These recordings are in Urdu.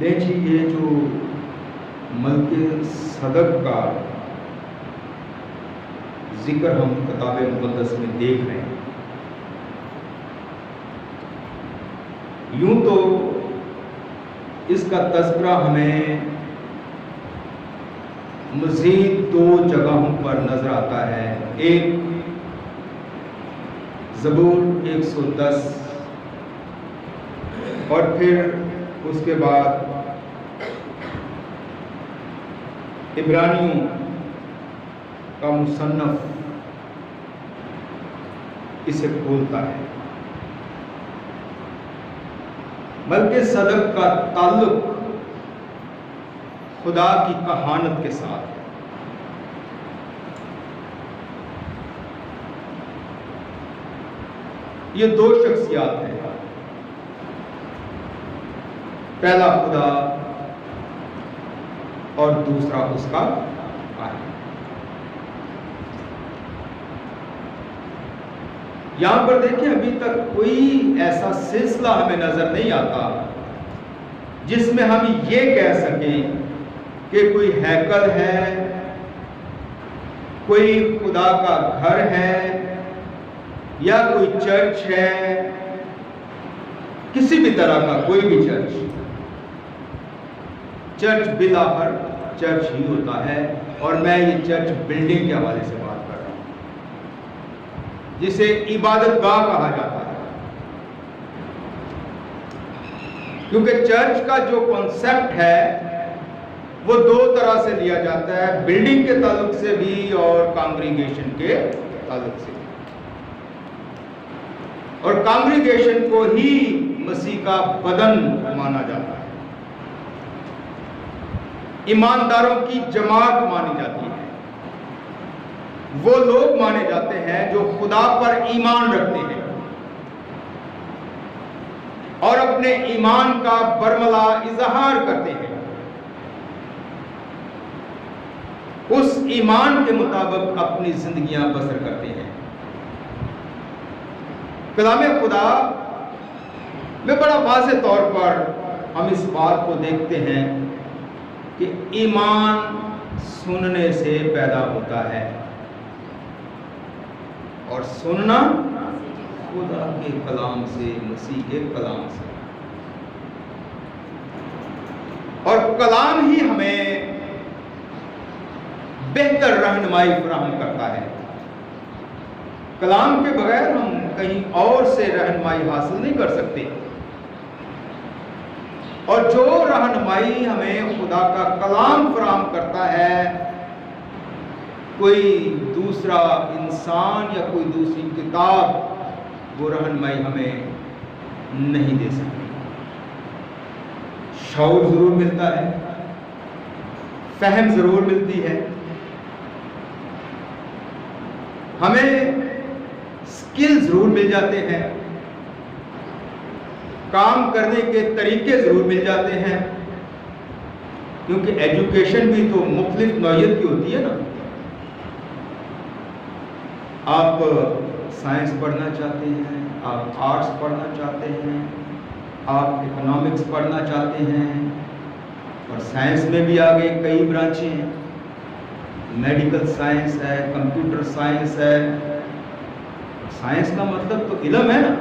دیکھیے یہ جو ملک صدق کا ذکر ہم کتاب مقدس میں دیکھ رہے ہیں، یوں تو اس کا تذکرہ ہمیں مزید دو جگہوں پر نظر آتا ہے، ایک زبور 110 اور پھر اس کے بعد عبرانیوں کا مصنف اسے کھولتا ہے۔ ملک صدق کا تعلق خدا کی کہانت کے ساتھ ہے۔ یہ دو شخصیات ہیں، پہلا خدا اور دوسرا اس کا قائم۔ یہاں پر دیکھیں ابھی تک کوئی ایسا سلسلہ ہمیں نظر نہیں آتا جس میں ہم یہ کہہ سکیں کہ کوئی ہیکل ہے، کوئی خدا کا گھر ہے یا کوئی چرچ ہے، کسی بھی طرح کا کوئی بھی چرچ بالآخر چرچ ہی ہوتا ہے، اور میں یہ چرچ بلڈنگ کے حوالے سے بات کر رہا ہوں جسے عبادت گاہ کہا جاتا ہے، کیونکہ چرچ کا جو کنسپٹ ہے وہ دو طرح سے لیا جاتا ہے، بلڈنگ کے تعلق سے بھی اور کانگریگیشن کے تعلق سے، اور کانگریگیشن کو ہی مسیح کا بدن مانا جاتا ہے، ایمانداروں کی جماعت مانی جاتی ہے، وہ لوگ مانے جاتے ہیں جو خدا پر ایمان رکھتے ہیں اور اپنے ایمان کا برملا اظہار کرتے ہیں، اس ایمان کے مطابق اپنی زندگیاں بسر کرتے ہیں۔ کلام خدا میں بڑا واضح طور پر ہم اس بات کو دیکھتے ہیں کہ ایمان سننے سے پیدا ہوتا ہے، اور سننا خدا کے کلام سے، مسیح کے کلام سے، اور کلام ہی ہمیں بہتر رہنمائی فراہم کرتا ہے۔ کلام کے بغیر ہم کہیں اور سے رہنمائی حاصل نہیں کر سکتے، اور جو رہنمائی ہمیں خدا کا کلام فراہم کرتا ہے کوئی دوسرا انسان یا کوئی دوسری کتاب وہ رہنمائی ہمیں نہیں دے سکتی۔ شعور ضرور ملتا ہے، فہم ضرور ملتی ہے، ہمیں سکل ضرور مل جاتے ہیں، کام کرنے کے طریقے ضرور مل جاتے ہیں، کیونکہ ایجوکیشن بھی تو مختلف نوعیت کی ہوتی ہے نا۔ آپ سائنس پڑھنا چاہتے ہیں، آپ آرٹس پڑھنا چاہتے ہیں، آپ اکنامکس پڑھنا چاہتے ہیں، اور سائنس میں بھی آگے کئی برانچیں ہیں، میڈیکل سائنس ہے، کمپیوٹر سائنس ہے۔ سائنس کا مطلب تو علم ہے نا،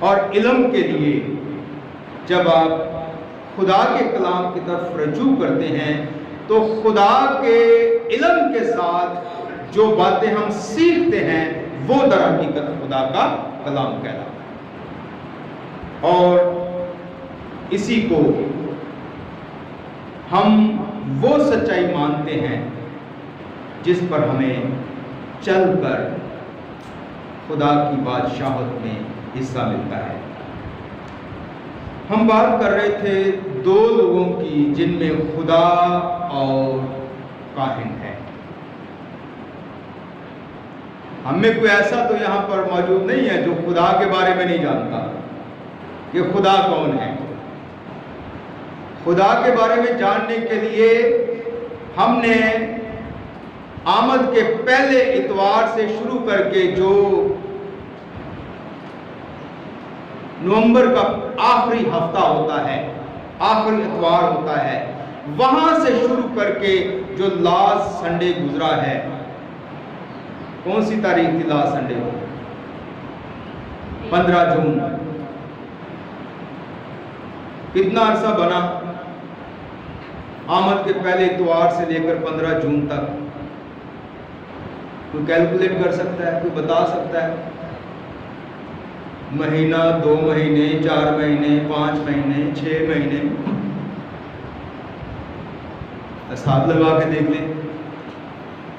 اور علم کے لیے جب آپ خدا کے کلام کی طرف رجوع کرتے ہیں تو خدا کے علم کے ساتھ جو باتیں ہم سیکھتے ہیں وہ در حقیقت خدا کا کلام کہلاتا ہے، اور اسی کو ہم وہ سچائی مانتے ہیں جس پر ہمیں چل کر خدا کی بادشاہت میں حصہ ملتا ہے۔ ہم بات کر رہے تھے دو لوگوں کی جن میں خدا اور کاہن ہے۔ ہم میں کوئی ایسا تو یہاں پر موجود نہیں ہے جو خدا کے بارے میں نہیں جانتا کہ خدا کون ہے۔ خدا کے بارے میں جاننے کے لیے ہم نے آمد کے پہلے اتوار سے شروع کر کے جو نومبر کا آخری ہفتہ ہوتا ہے، آخری اتوار ہوتا ہے، وہاں سے شروع کر کے جو لاسٹ سنڈے گزرا ہے، کون سی تاریخ تھی لاسٹ سنڈے کو؟ 15 جون۔ کتنا عرصہ بنا آمد کے پہلے اتوار سے لے کر 15 جون تک؟ کوئی کیلکولیٹ کر سکتا ہے؟ کوئی بتا سکتا ہے؟ مہینہ، 2 مہینے، 4 مہینے، 5 مہینے، 6 مہینے؟ حساب لگا کے دیکھ لیں،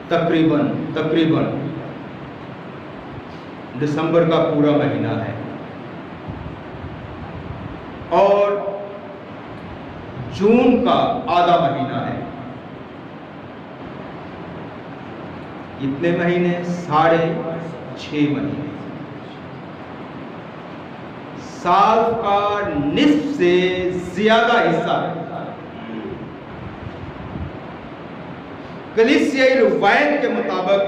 تقریباً دسمبر کا پورا مہینہ ہے اور جون کا آدھا مہینہ ہے۔ کتنے مہینے؟ 6.5 مہینے۔ سال کا نصف سے زیادہ حصہ کلیسیائی روایت کے مطابق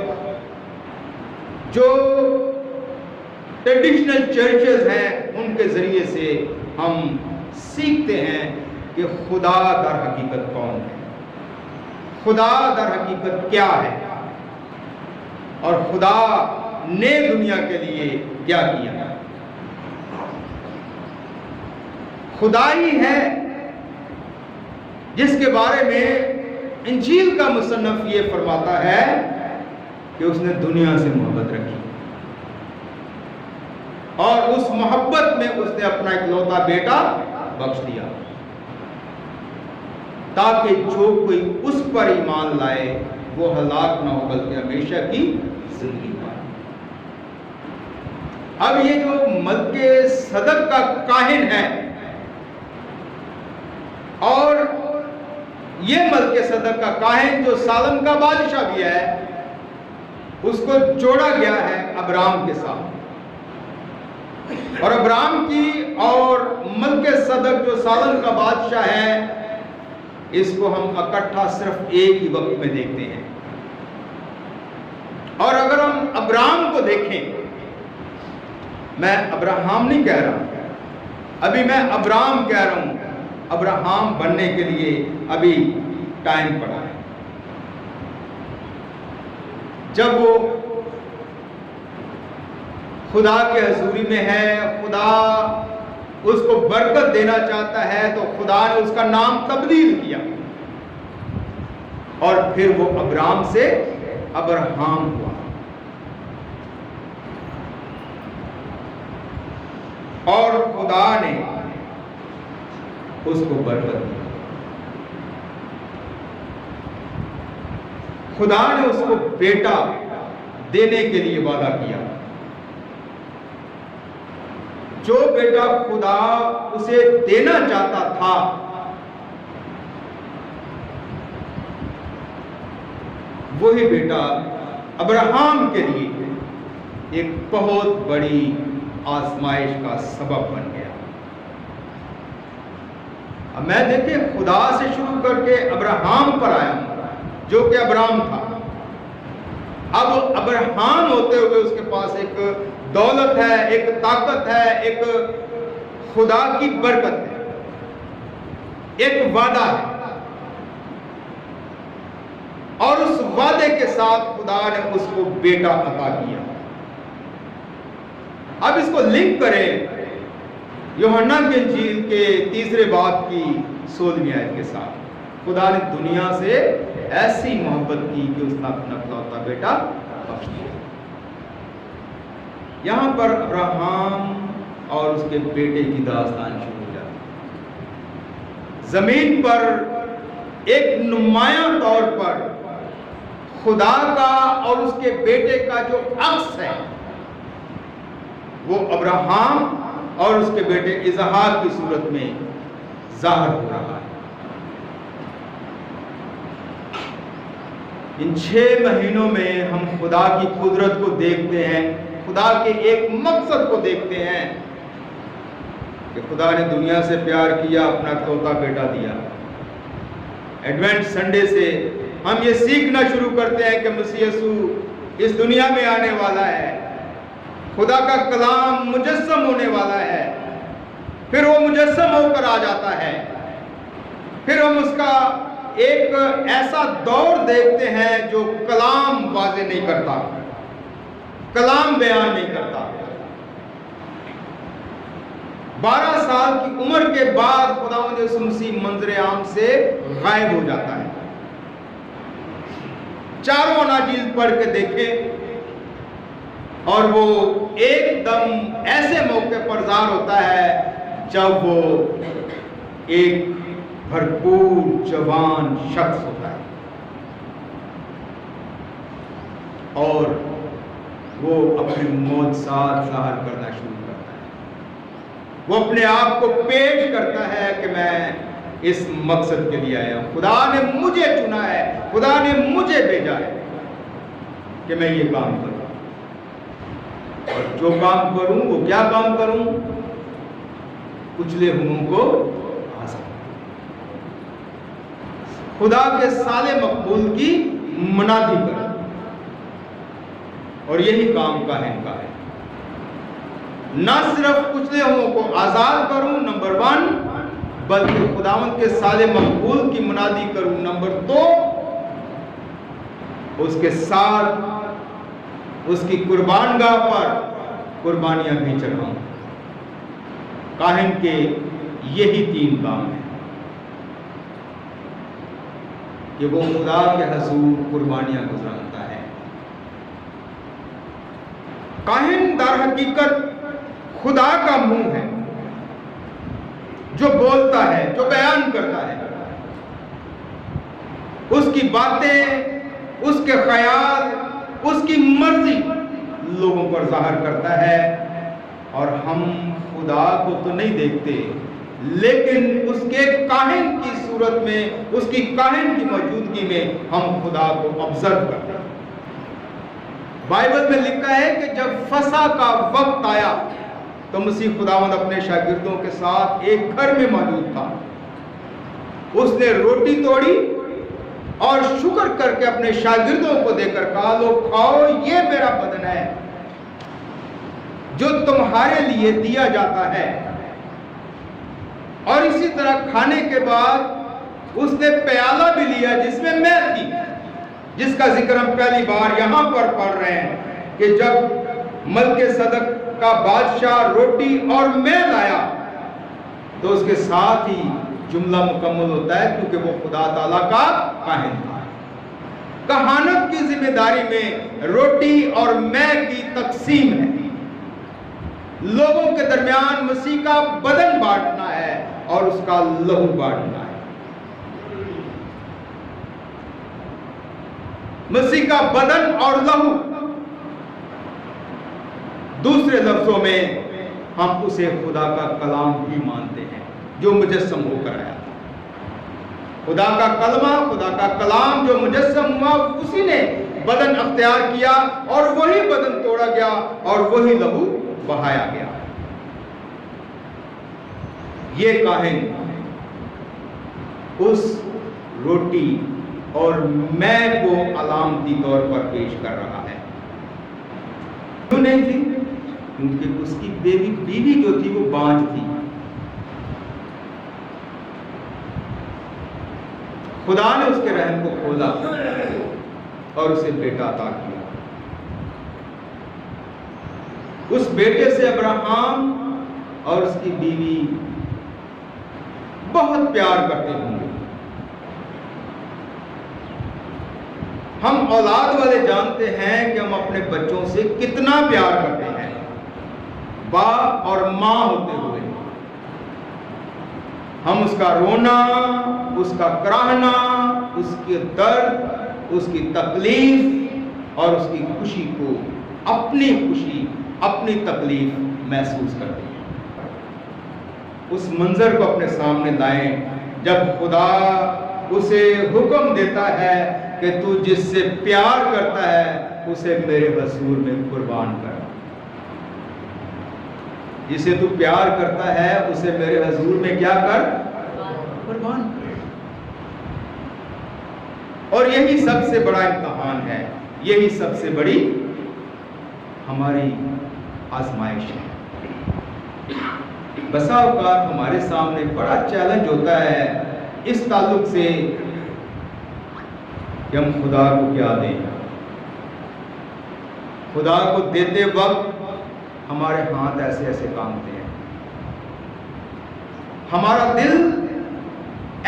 جو ٹریڈیشنل چرچز ہیں ان کے ذریعے سے ہم سیکھتے ہیں کہ خدا در حقیقت کون ہے، خدا در حقیقت کیا ہے، اور خدا نے دنیا کے لیے کیا کیا۔ خدا ہی ہے جس کے بارے میں انجیل کا مصنف یہ فرماتا ہے کہ اس نے دنیا سے محبت رکھی اور اس محبت میں اس نے اپنا اکلوتا بیٹا بخش دیا تاکہ جو کوئی اس پر ایمان لائے وہ ہلاک نہ ہو بلکہ ہمیشہ کی زندگی پائے۔ اب یہ جو ملکہ صدق کا کاہن ہے اور یہ ملکہ صدق کا کاہن جو سالم کا بادشاہ بھی ہے، اس کو جوڑا گیا ہے ابرام کے ساتھ، اور ابرام کی اور ملکہ صدق جو سالم کا بادشاہ ہے، اس کو ہم اکٹھا صرف ایک ہی وقت میں دیکھتے ہیں۔ اور اگر ہم ابرام کو دیکھیں، میں ابراہم نہیں کہہ رہا، ابھی میں ابرام کہہ رہا ہوں، ابراہم بننے کے لیے ابھی ٹائم پڑا ہے۔ جب وہ خدا کے حضوری میں ہے، خدا اس کو برکت دینا چاہتا ہے، تو خدا نے اس کا نام تبدیل کیا اور پھر وہ ابرام سے ابراہم ہوا۔ اور خدا نے اس کو برکت دی، خدا نے اس کو بیٹا دینے کے لیے وعدہ کیا۔ جو بیٹا خدا اسے دینا چاہتا تھا، وہی بیٹا ابراہم کے لیے ایک بہت بڑی آزمائش کا سبب بن گیا۔ اب میں دیکھیں خدا سے شروع کر کے ابراہم پر آیا ہوں جو کہ ابرام تھا۔ اب ابراہم ہوتے ہوئے اس کے پاس ایک دولت ہے، ایک طاقت ہے، ایک خدا کی برکت ہے، ایک وعدہ ہے، اور اس وعدے کے ساتھ خدا نے اس کو بیٹا عطا کیا۔ اب اس کو لنک کریں یوحنا کی انجیل کے 3 باب کی 16ویں آیت کے ساتھ۔ خدا نے دنیا سے ایسی محبت کی کہ اس نے اپنا اکلوتا بیٹا بخش دیا۔ یہاں پر ابراہم اور اس کے بیٹے کی داستان شروع ہو جاتی ہے۔ زمین پر ایک نمایاں طور پر خدا کا اور اس کے بیٹے کا جو عکس ہے وہ ابراہم اور اس کے بیٹے اسحاق کی صورت میں ظاہر ہو رہا ہے۔ ان 6 مہینوں میں ہم خدا کی قدرت کو دیکھتے ہیں، خدا کے ایک مقصد کو دیکھتے ہیں کہ خدا نے دنیا سے پیار کیا، اپنا اکلوتا بیٹا دیا۔ ایڈوینٹ سنڈے سے ہم یہ سیکھنا شروع کرتے ہیں کہ مسیح یسوع اس دنیا میں آنے والا ہے، خدا کا کلام مجسم ہونے والا ہے، پھر وہ مجسم ہو کر آ جاتا ہے، پھر ہم اس کا ایک ایسا دور دیکھتے ہیں جو کلام واضح نہیں کرتا، کلام بیان نہیں کرتا۔ 12 سال کی عمر کے بعد خداوند یسوع مسیح منظر عام سے غائب ہو جاتا ہے۔ چاروں اناجیل پڑھ کے دیکھیں اور وہ ایک دم ایسے موقع پر ظاہر ہوتا ہے جب وہ ایک بھرپور جوان شخص ہوتا ہے اور وہ اپنے معجزات ظاہر کرنا شروع کرتا ہے۔ وہ اپنے آپ کو پیش کرتا ہے کہ میں اس مقصد کے لیے آیا ہوں، خدا نے مجھے چنا ہے، خدا نے مجھے بھیجا ہے کہ میں یہ کام کروں، اور جو کام کروں وہ کیا کام کروں؟ کچلے ہوئوں کو آزاد، خدا کے سالے مقبول کی منادی کروں، اور یہی کام کاہن کا ہے۔ نہ صرف کچلے ہوئوں کو آزاد کروں نمبر 1، بلکہ خداوند کے سالے مقبول کی منادی کروں نمبر 2، اس کے ساتھ اس کی قربان گاہ پر قربانیاں بھی چڑھاؤں۔ کاہن کے یہی 3 کام ہیں کہ وہ خدا کے حضور قربانیاں گزرانتا ہے۔ کاہن در حقیقت خدا کا منہ ہے، جو بولتا ہے، جو بیان کرتا ہے، اس کی باتیں، اس کے خیال، اس کی مرضی لوگوں پر ظاہر کرتا ہے، اور ہم خدا کو تو نہیں دیکھتے لیکن اس کے کاہن کی صورت میں، اس کی کاہن کی موجودگی میں ہم خدا کو آبزرو کرتے ہیں۔ بائبل میں لکھا ہے کہ جب فسح کا وقت آیا تو مسیح خداوند اپنے شاگردوں کے ساتھ ایک گھر میں موجود تھا۔ اس نے روٹی توڑی اور شکر کر کے اپنے شاگردوں کو دے کر کہا، لو کھاؤ، یہ میرا بدن ہے جو تمہارے لیے دیا جاتا ہے۔ اور اسی طرح کھانے کے بعد اس نے پیالہ بھی لیا جس میں میل تھی، جس کا ذکر ہم پہلی بار یہاں پر پڑھ رہے ہیں کہ جب ملک صدق کا بادشاہ روٹی اور میل آیا تو اس کے ساتھ ہی جملہ مکمل ہوتا ہے کیونکہ وہ خدا تعالیٰ کا کاہن تھا۔ کہانت کی ذمہ داری میں روٹی اور میل کی تقسیم ہے، لوگوں کے درمیان مسیح کا بدن بانٹنا ہے اور اس کا لہو بانٹنا ہے۔ مسیح کا بدن اور لہو، دوسرے لفظوں میں ہم اسے خدا کا کلام بھی مانتے ہیں جو مجسم ہو کر آیا تھا۔ خدا کا کلمہ، خدا کا کلام جو مجسم ہوا، اسی نے بدن اختیار کیا اور وہی بدن توڑا گیا اور وہی لہو بہایا گیا۔ یہ کاہن اس روٹی اور میں کو علامتی طور پر پیش کر رہا ہے۔ کیوں نہیں تھی؟ کیونکہ اس کی بیوی جو تھی وہ بانجھ تھی۔ خدا نے اس کے رحم کو کھولا اور اسے بیٹا عطا کیا۔ اس بیٹے سے ابراہیم اور اس کی بیوی بہت پیار کرتے ہوں گے۔ ہم اولاد والے جانتے ہیں کہ ہم اپنے بچوں سے کتنا پیار کرتے ہیں، باپ اور ماں ہوتے ہوئے۔ ہم اس کا رونا، اس کا کراہنا، اس کے درد، اس کی تکلیف اور اس کی خوشی کو اپنی خوشی، اپنی تکلیف محسوس کرتے ہیں۔ اس منظر کو اپنے سامنے لائیں جب خدا اسے حکم دیتا ہے کہ تو جس سے پیار کرتا ہے اسے میرے حضور میں قربان کر۔ جسے تو پیار کرتا ہے اسے میرے حضور میں کیا کر؟ قربان کر۔ اور یہی سب سے بڑا امتحان ہے، یہی سب سے بڑی ہماری آزمائش ہے۔ بسا اوقات ہمارے سامنے بڑا چیلنج ہوتا ہے اس تعلق سے کہ ہم خدا کو کیا دیں. خدا کو دیتے وقت ہمارے ہاتھ ایسے ایسے کامتے ہیں، ہمارا دل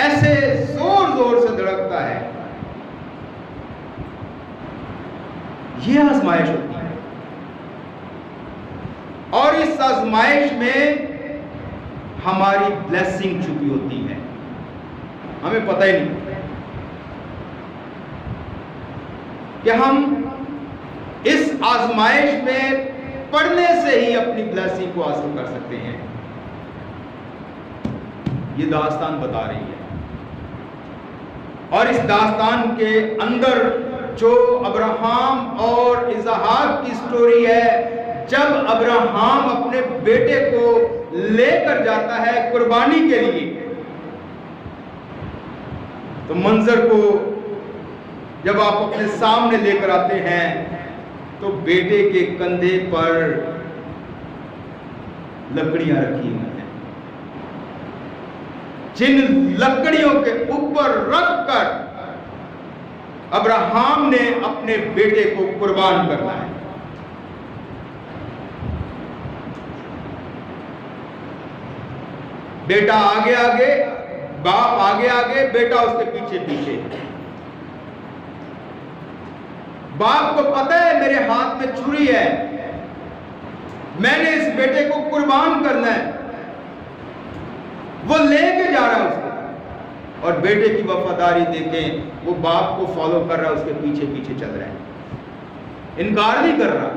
ایسے زور زور سے دھڑکتا ہے. یہ آزمائش ہوتی ہے، اور اس آزمائش میں ہماری بلیسنگ چھپی ہوتی ہے، ہمیں پتہ ہی نہیں کہ ہم اس آزمائش میں پڑھنے سے ہی اپنی بلیسنگ کو حاصل کر سکتے ہیں. یہ داستان بتا رہی ہے، اور اس داستان کے اندر جو ابراہیم اور اسحاق کی سٹوری ہے، جب ابراہیم اپنے بیٹے کو لے کر جاتا ہے قربانی کے لیے، تو منظر کو جب آپ اپنے سامنے لے کر آتے ہیں تو بیٹے کے کندھے پر لکڑیاں رکھی ہوئی ہیں، جن لکڑیوں کے اوپر رکھ کر ابراہیم نے اپنے بیٹے کو قربان کرنا ہے. بیٹا آگے آگے، باپ آگے آگے، بیٹا اس کے پیچھے پیچھے. باپ کو پتہ ہے میرے ہاتھ میں چھری ہے، میں نے اس بیٹے کو قربان کرنا ہے. وہ لے کے جا رہا ہے اس کو، اور بیٹے کی وفاداری دیکھیں، وہ باپ کو فالو کر رہا ہے، اس کے پیچھے پیچھے چل رہا ہے، انکار نہیں کر رہا،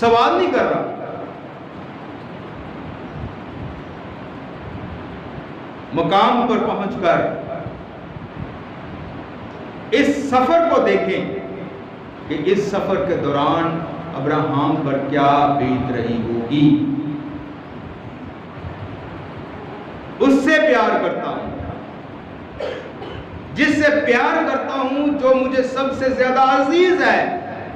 سوال نہیں کر رہا. مقام پر پہنچ کر اس سفر کو دیکھیں کہ اس سفر کے دوران ابراہیم پر کیا بیت رہی ہوگی. اس سے پیار کرتا ہوں، جس سے پیار کرتا ہوں، جو مجھے سب سے زیادہ عزیز ہے،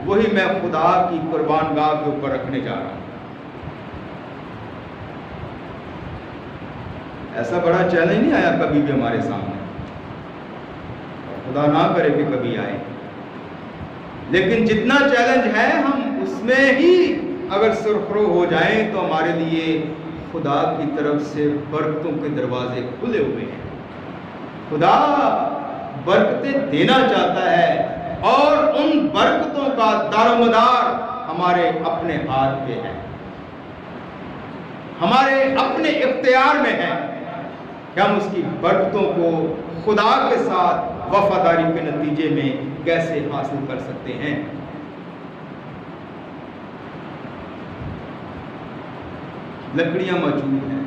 وہی میں خدا کی قربان گاہ کے اوپر رکھنے جا رہا ہوں. ایسا بڑا چیلنج نہیں آیا کبھی بھی ہمارے سامنے، خدا نہ کرے کہ کبھی آئے، لیکن جتنا چیلنج ہے ہم اس میں ہی اگر سرخرو ہو جائیں تو ہمارے لیے خدا کی طرف سے برکتوں کے دروازے کھلے ہوئے ہیں. خدا برکتیں دینا چاہتا ہے، اور ان برکتوں کا دار و مدار ہمارے اپنے ہاتھ پہ ہے، ہمارے اپنے اختیار میں ہے کہ ہم اس کی برکتوں کو خدا کے ساتھ وفاداری کے نتیجے میں کیسے حاصل کر سکتے ہیں. لکڑیاں موجود ہیں،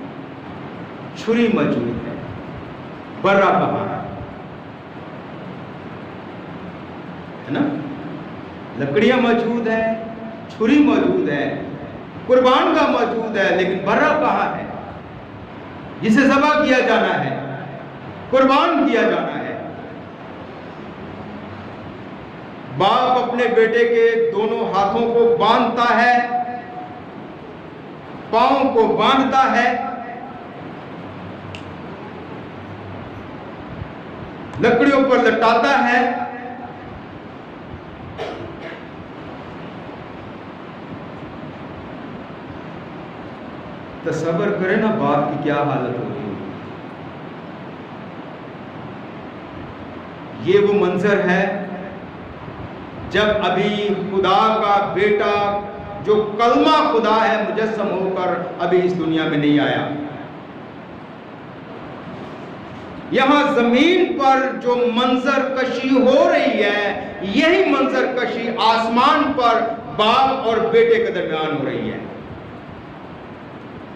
چھری موجود ہے، برا کہاں ہے نا؟ لکڑیاں موجود ہیں، چھری موجود ہے، قربان کا موجود ہے، لیکن برا کہاں ہے جسے ذبح کیا جانا ہے، قربان کیا جانا ہے. باپ اپنے بیٹے کے دونوں ہاتھوں کو باندھتا ہے، پاؤں کو باندھتا ہے، لکڑیوں پر لٹاتا ہے. تصور کریں نا باپ کی کیا حالت ہو رہی ہے. یہ وہ منظر ہے جب ابھی خدا کا بیٹا جو کلمہ خدا ہے مجسم ہو کر ابھی اس دنیا میں نہیں آیا. یہاں زمین پر جو منظر کشی ہو رہی ہے، یہی منظر کشی آسمان پر باپ اور بیٹے کے درمیان ہو رہی ہے.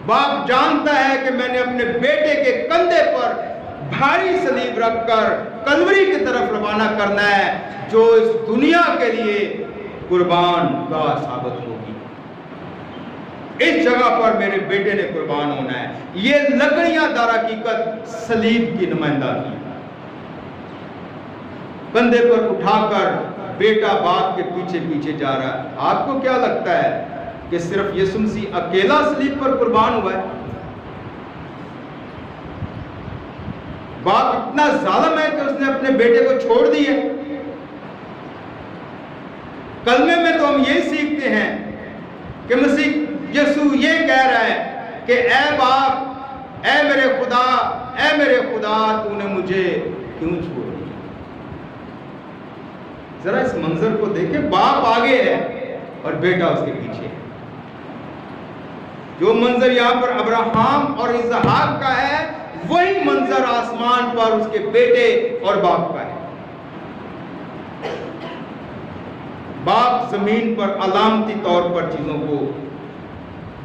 باپ جانتا ہے کہ میں نے اپنے بیٹے کے کندھے پر بھاری صلیب رکھ کر کلوری کی طرف روانہ کرنا ہے، جو اس دنیا کے لیے قربان گاہ ثابت ہوگی. اس جگہ پر میرے بیٹے نے قربان ہونا ہے. یہ لکڑیاں در حقیقت صلیب کی نمائندہ کی. کندھے پر اٹھا کر بیٹا باپ کے پیچھے پیچھے جا رہا ہے. آپ کو کیا لگتا ہے کہ صرف یسوع مسیح اکیلا صلیب پر قربان ہوا ہے؟ باپ اتنا ظالم ہے کہ اس نے اپنے بیٹے کو چھوڑ دیا۔ کلمے میں تو ہم یہ سیکھتے ہیں کہ مسیح یسوع یہ کہہ رہا ہے کہ اے باپ، اے میرے خدا تو نے مجھے کیوں چھوڑ دیا۔ ذرا اس منظر کو دیکھیں، باپ آگے ہے اور بیٹا اس کے پیچھے ہے۔ جو منظر یہاں پر ابراہیم اور اسحاق کا ہے، وہی منظر آسمان پر اس کے بیٹے اور باپ کا ہے۔ باپ زمین پر علامتی طور پر چیزوں کو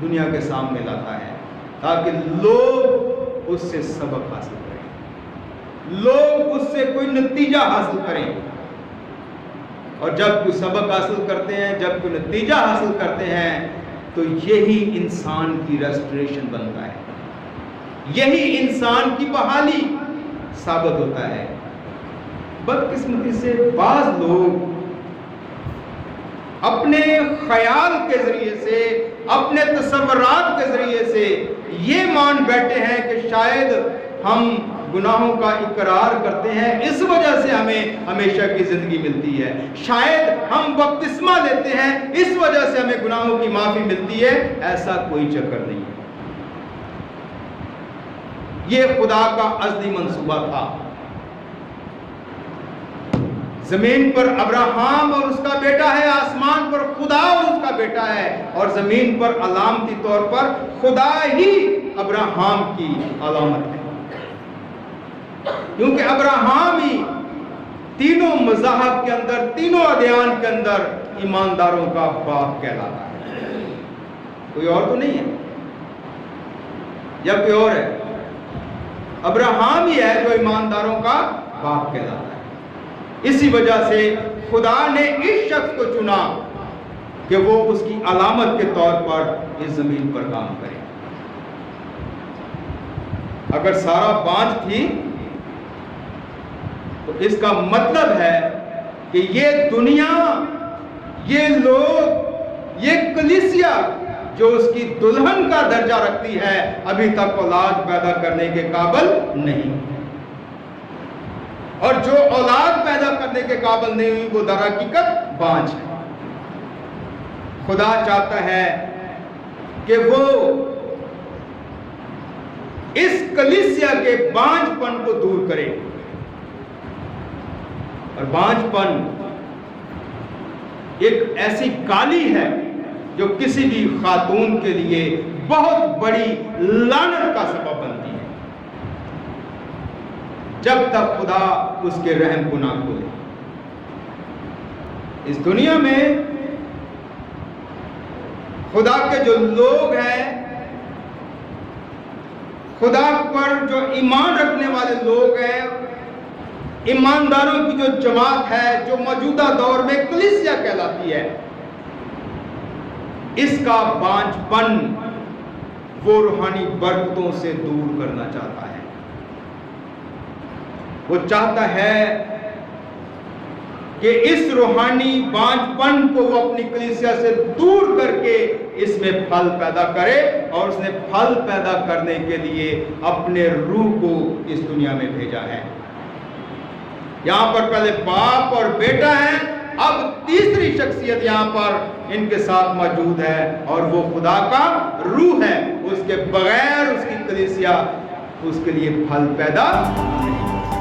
دنیا کے سامنے لاتا ہے تاکہ لوگ اس سے سبق حاصل کریں، لوگ اس سے کوئی نتیجہ حاصل کریں، اور جب کوئی سبق حاصل کرتے ہیں، جب کوئی نتیجہ حاصل کرتے ہیں، تو یہی انسان کی ریسٹوریشن بنتا ہے، یہی انسان کی بحالی ثابت ہوتا ہے۔ بدقسمتی سے بعض لوگ اپنے خیال کے ذریعے سے، اپنے تصورات کے ذریعے سے یہ مان بیٹھے ہیں کہ شاید ہم گناہوں کا اقرار کرتے ہیں، اس وجہ سے ہمیں ہمیشہ کی زندگی ملتی ہے، شاید ہم بپتسمہ لیتے ہیں، اس وجہ سے ہمیں گناہوں کی معافی ملتی ہے۔ ایسا کوئی چکر نہیں ہے، یہ خدا کا ازلی منصوبہ تھا۔ زمین پر ابراہیم اور اس کا بیٹا ہے، آسمان پر خدا اور اس کا بیٹا ہے، اور زمین پر علامتی طور پر خدا ہی ابراہیم کی علامت ہے، کیونکہ ابراہیم ہی تینوں مذاہب کے اندر، تینوں ادیان کے اندر ایمانداروں کا باپ کہلاتا ہے۔ کوئی اور تو نہیں ہے، یا کوئی اور ہے؟ ابراہیم ہی ہے جو ایمانداروں کا باپ کہلاتا ہے۔ اسی وجہ سے خدا نے اس شخص کو چنا کہ وہ اس کی علامت کے طور پر اس زمین پر کام کرے۔ اگر سارا بانجھ تھی تو اس کا مطلب ہے کہ یہ دنیا، یہ لوگ، یہ کلیسیا جو اس کی دلہن کا درجہ رکھتی ہے، ابھی تک اولاد پیدا کرنے کے قابل نہیں، اور جو اولاد پیدا کرنے کے قابل نہیں ہوئی وہ در حقیقت بانجھ ہے۔ خدا چاہتا ہے کہ وہ اس کلیسیا کے بانجھ پن کو دور کرے، اور بانجھ پن ایک ایسی کالی ہے جو کسی بھی خاتون کے لیے بہت بڑی لعنت کا سبب بنتی ہے، جب تک خدا اس کے رحم کو نہ کھولے۔ اس دنیا میں خدا کے جو لوگ ہیں، خدا پر جو ایمان رکھنے والے لوگ ہیں، ایمانداروں کی جو جماعت ہے، جو موجودہ دور میں کلیسیا کہلاتی ہے، اس کا بانجھ پن وہ روحانی برکتوں سے دور کرنا چاہتا ہے۔ وہ چاہتا ہے کہ اس روحانی بانجھ پن کو وہ اپنی کلیسیا سے دور کر کے اس میں پھل پیدا کرے، اور اس نے پھل پیدا کرنے کے لیے اپنے روح کو اس دنیا میں بھیجا ہے۔ یہاں پر پہلے باپ اور بیٹا ہے، اب تیسری شخصیت یہاں پر ان کے ساتھ موجود ہے، اور وہ خدا کا روح ہے۔ اس کے بغیر اس کی کلیسیا اس کے لیے پھل پیدا نہیں۔